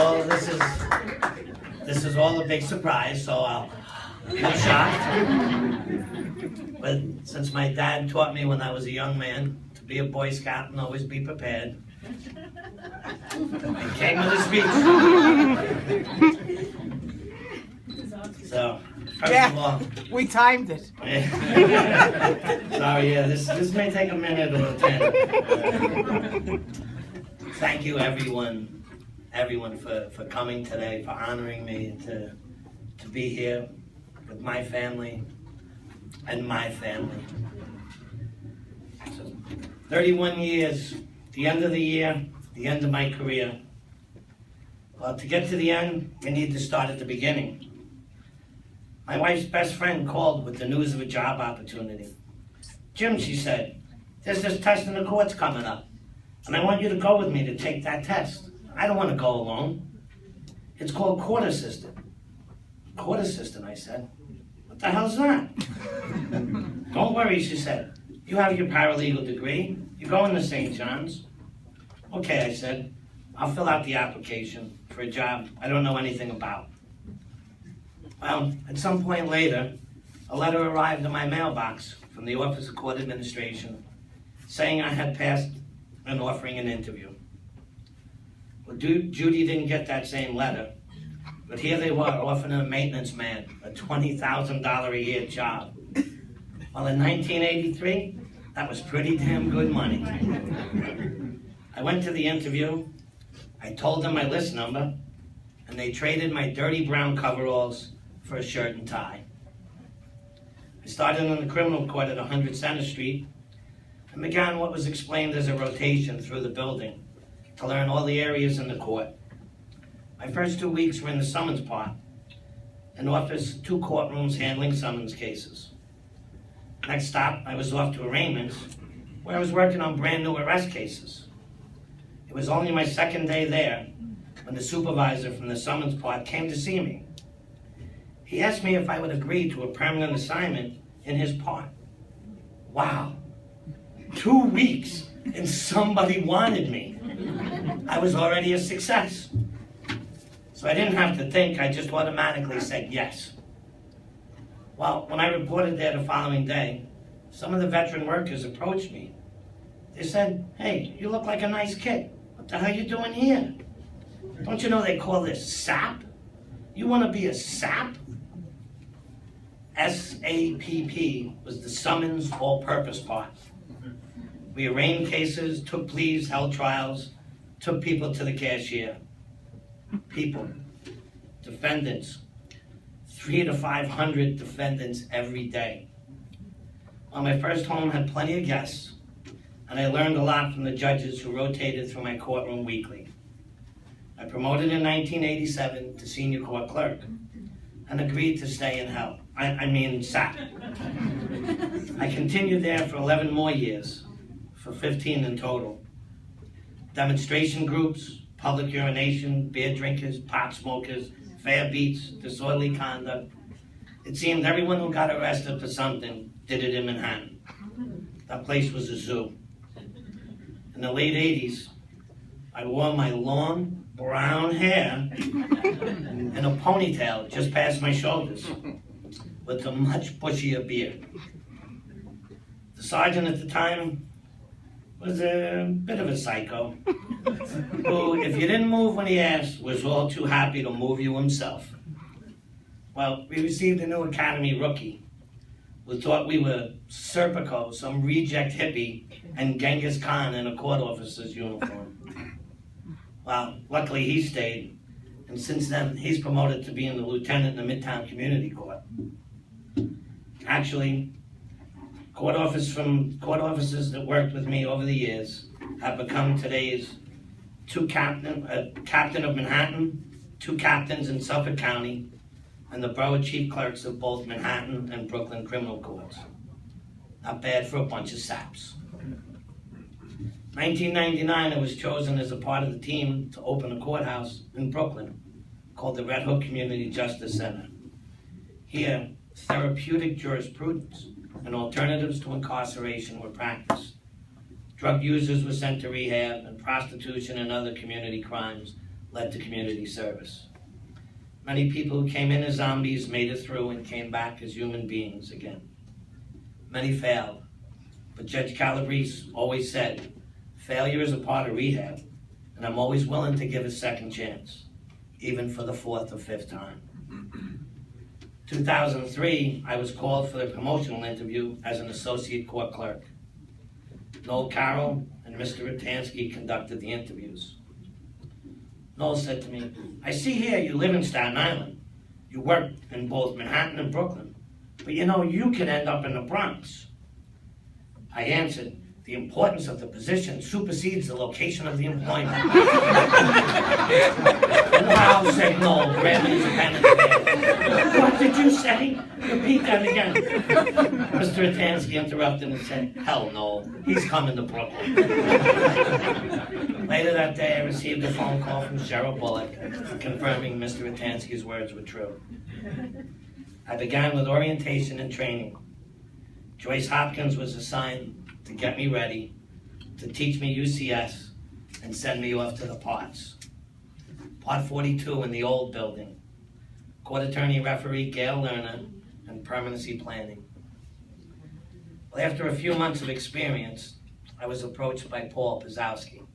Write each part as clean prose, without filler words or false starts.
all this is all a big surprise, so I'll be shocked. But since my dad taught me when I was a young man to be a Boy Scout and always be prepared, I came with a speech. So, first of all, we timed it. Sorry, yeah, this may take a minute or 10. Thank you, everyone for coming today, for honoring me to be here with my family and my family. So, 31 years, the end of the year, the end of my career. Well, to get to the end, you need to start at the beginning. My wife's best friend called with the news of a job opportunity. Jim, she said, there's this test in the courts coming up, and I want you to go with me to take that test. I don't want to go alone. It's called court assistant. Court assistant, I said. What the hell's that? Don't worry, she said. You have your paralegal degree. You're going to St. John's. Okay, I said. I'll fill out the application for a job I don't know anything about. Well, at some point later, a letter arrived in my mailbox from the Office of Court Administration saying I had passed and offering an interview. Well, Judy didn't get that same letter, but here they were offering a maintenance man a $20,000 a year job. Well, in 1983, that was pretty damn good money. I went to the interview, I told them my list number, and they traded my dirty brown coveralls for a shirt and tie. I started in the criminal court at 100 Center Street and began what was explained as a rotation through the building to learn all the areas in the court. My first 2 weeks were in the summons part, an office, 2 courtrooms handling summons cases. Next stop, I was off to arraignments, where I was working on brand new arrest cases. It was only my second day there when the supervisor from the summons part came to see me. He asked me if I would agree to a permanent assignment in his part. Wow, 2 weeks and somebody wanted me. I was already a success. So I didn't have to think, I just automatically said yes. Well, when I reported there the following day, some of the veteran workers approached me. They said, hey, you look like a nice kid. What the hell are you doing here? Don't you know they call this SAP? You want to be a SAP? SAPP was the summons all-purpose part. We arraigned cases, took pleas, held trials, took people to the cashier. People, defendants, 300 to 500 defendants every day. Well, my first home had plenty of guests, and I learned a lot from the judges who rotated through my courtroom weekly. I promoted in 1987 to senior court clerk and agreed to stay and help. SAP. I continued there for 11 more years, for 15 in total. Demonstration groups, public urination, beer drinkers, pot smokers, fair beats, disorderly conduct. It seemed everyone who got arrested for something did it in Manhattan. That place was a zoo. In the late 80s, I wore my long brown hair in a ponytail just past my shoulders with a much bushier beard. The sergeant at the time was a bit of a psycho who, if you didn't move when he asked, was all too happy to move you himself. Well, we received a new academy rookie who thought we were Serpico, some reject hippie, and Genghis Khan in a court officer's uniform. Well, luckily he stayed, and since then he's promoted to being the lieutenant in the Midtown Community Court. Actually, court officers that worked with me over the years have become today's captain of Manhattan, 2 captains in Suffolk County, and the borough chief clerks of both Manhattan and Brooklyn criminal courts. Not bad for a bunch of saps. 1999, I was chosen as a part of the team to open a courthouse in Brooklyn called the Red Hook Community Justice Center. Here, therapeutic jurisprudence and alternatives to incarceration were practiced. Drug users were sent to rehab, and prostitution and other community crimes led to community service. Many people who came in as zombies made it through and came back as human beings again. Many failed, but Judge Calabrese always said, failure is a part of rehab, and I'm always willing to give a second chance, even for the 4th or 5th time. 2003, I was called for the promotional interview as an associate court clerk. Noel Carroll and Mr. Ratansky conducted the interviews. Noel said to me, I see here you live in Staten Island. You work in both Manhattan and Brooklyn, but you know you could end up in the Bronx. I answered, the importance of the position supersedes the location of the employment. And Hal said, no, grabbing his pen and said, what did you say? Repeat that again. Mr. Ratansky interrupted and said, hell no, he's coming to Brooklyn. Later that day, I received a phone call from Cheryl Bullock confirming Mr. Ratansky's words were true. I began with orientation and training. Joyce Hopkins was assigned to get me ready, to teach me UCS, and send me off to the parts. Part 42 in the old building. Court attorney referee Gail Lerner, and permanency planning. Well, after a few months of experience, I was approached by Paul Pazowski.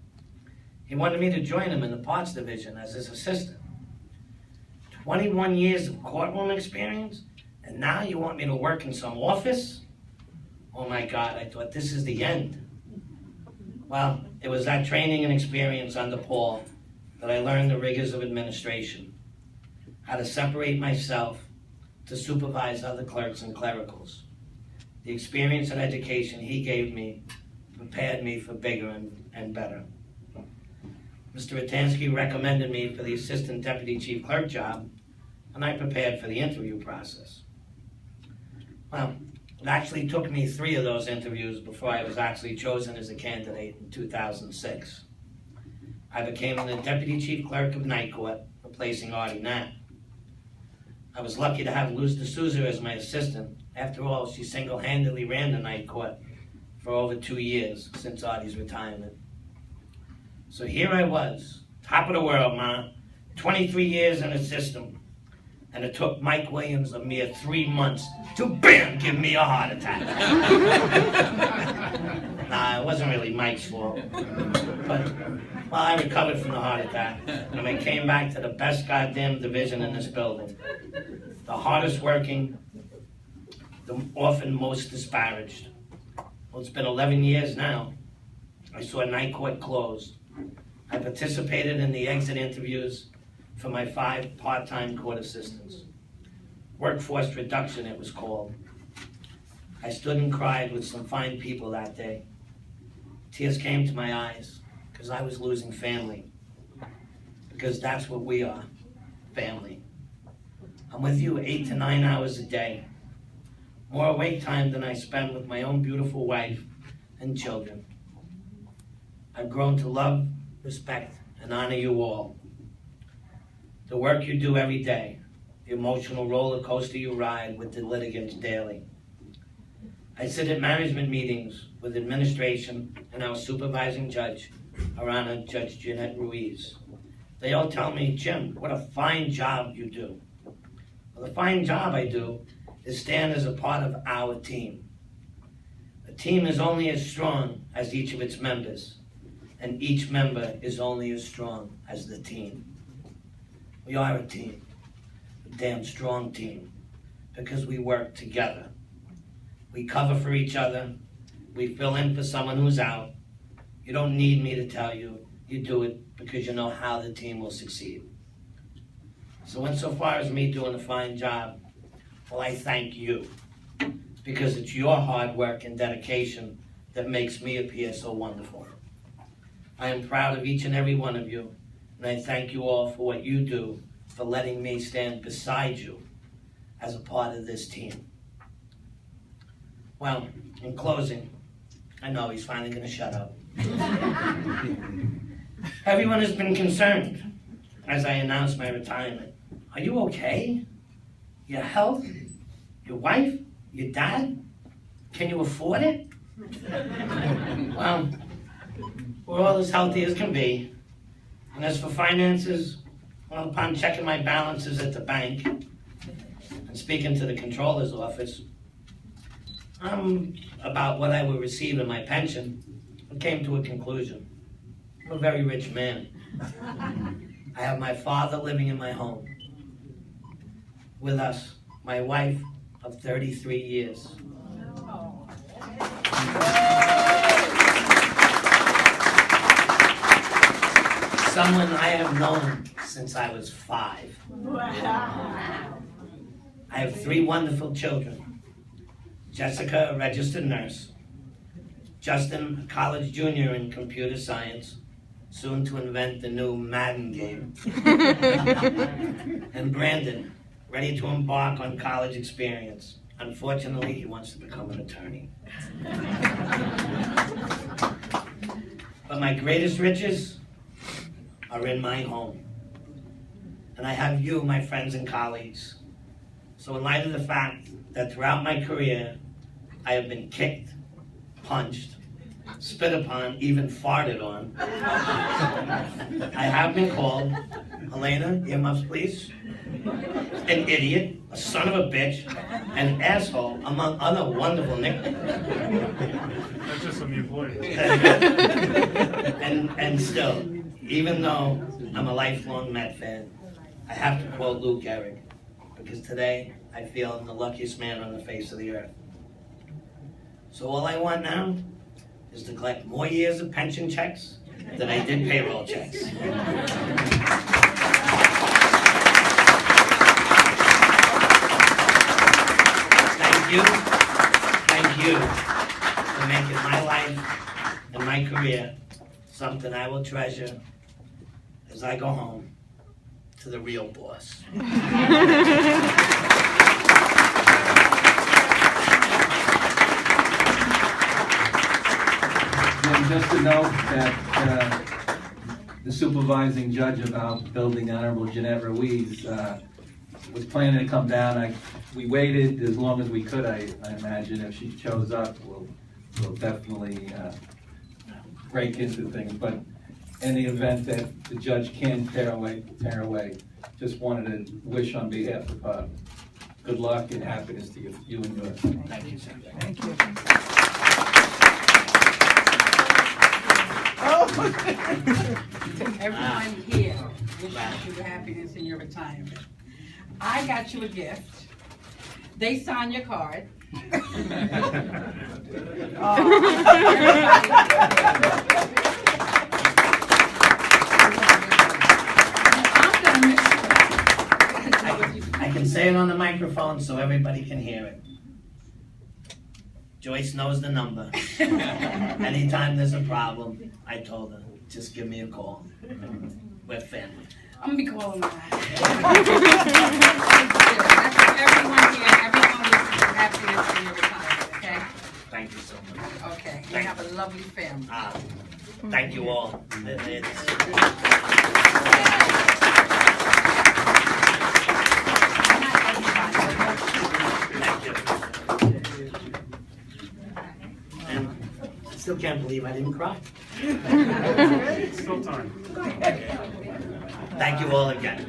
He wanted me to join him in the parts division as his assistant. 21 years of courtroom experience, and now you want me to work in some office? Oh my God, I thought this is the end. Well, it was that training and experience under Paul that I learned the rigors of administration, how to separate myself, to supervise other clerks and clericals. The experience and education he gave me prepared me for bigger and better. Mr. Ratansky recommended me for the assistant deputy chief clerk job, and I prepared for the interview process. Well, it actually took me 3 of those interviews before I was actually chosen as a candidate in 2006. I became the deputy chief clerk of night court, replacing Artie Knapp. I was lucky to have Luz D'Souza as my assistant. After all, she single-handedly ran the night court for over 2 years since Artie's retirement. So here I was, top of the world, Ma, 23 years in the system. And it took Mike Williams a mere 3 months to, bam, give me a heart attack. Nah, it wasn't really Mike's fault. But, well, I recovered from the heart attack, and I came back to the best goddamn division in this building. The hardest working, the often most disparaged. Well, it's been 11 years now. I saw night court closed. I participated in the exit interviews for my 5 part-time court assistants. Workforce reduction, it was called. I stood and cried with some fine people that day. Tears came to my eyes because I was losing family. Because that's what we are, family. I'm with you 8 to 9 hours a day. More awake time than I spend with my own beautiful wife and children. I've grown to love, respect, and honor you all. The work you do every day, the emotional roller coaster you ride with the litigants daily. I sit at management meetings with administration and our supervising judge, Her Honor Judge Jeanette Ruiz. They all tell me, Jim, what a fine job you do. Well, the fine job I do is stand as a part of our team. A team is only as strong as each of its members, and each member is only as strong as the team. We are a team, a damn strong team, because we work together. We cover for each other. We fill in for someone who's out. You don't need me to tell you. You do it because you know how the team will succeed. So insofar as me doing a fine job, well, I thank you, because it's your hard work and dedication that makes me appear so wonderful. I am proud of each and every one of you, and I thank you all for what you do, for letting me stand beside you as a part of this team. Well, in closing, I know he's finally going to shut up. Everyone has been concerned as I announced my retirement. Are you okay? Your health? Your wife? Your dad? Can you afford it? Well, we're all as healthy as can be. And as for finances, well, upon checking my balances at the bank and speaking to the controller's office, about what I would receive in my pension, I came to a conclusion. I'm a very rich man. I have my father living in my home. With us, my wife of 33 years. Someone I have known since I was 5. I have 3 wonderful children. Jessica, a registered nurse. Justin, a college junior in computer science, soon to invent the new Madden game. And Brandon, ready to embark on college experience. Unfortunately, he wants to become an attorney. But my greatest riches are in my home. And I have you, my friends and colleagues. So in light of the fact that throughout my career, I have been kicked, punched, spit upon, even farted on, I have been called, Elena, earmuffs please, an idiot, a son of a bitch, an asshole, among other wonderful nicknames. That's just some new boy. And still, even though I'm a lifelong Met fan, I have to quote Lou Gehrig, because today I feel I'm the luckiest man on the face of the earth. So all I want now is to collect more years of pension checks than I did payroll checks. Thank you for making my life and my career something I will treasure as I go home to the real boss. And just to note that the supervising judge of our building, Honorable Jeanette Ruiz, was planning to come down. We waited as long as we could, I imagine. If she shows up, we'll definitely break into things. But in the event that the judge can tear away, just wanted to wish on behalf of her good luck and happiness to you and yours. Thank you, sir. Thank you. Everyone here wishes you happiness in your retirement. I got you a gift. They sign your card. I can say it on the microphone so everybody can hear it. Joyce knows the number. Anytime there's a problem, I told her, just give me a call. We're family. I'm gonna be calling mine. That's for everyone here. Everyone wishes you happiness in your retirement, okay? Thank you so much. Okay. You have a lovely family. Thank you all. Thank you. And I still can't believe I didn't cry. Still time. Thank you all again.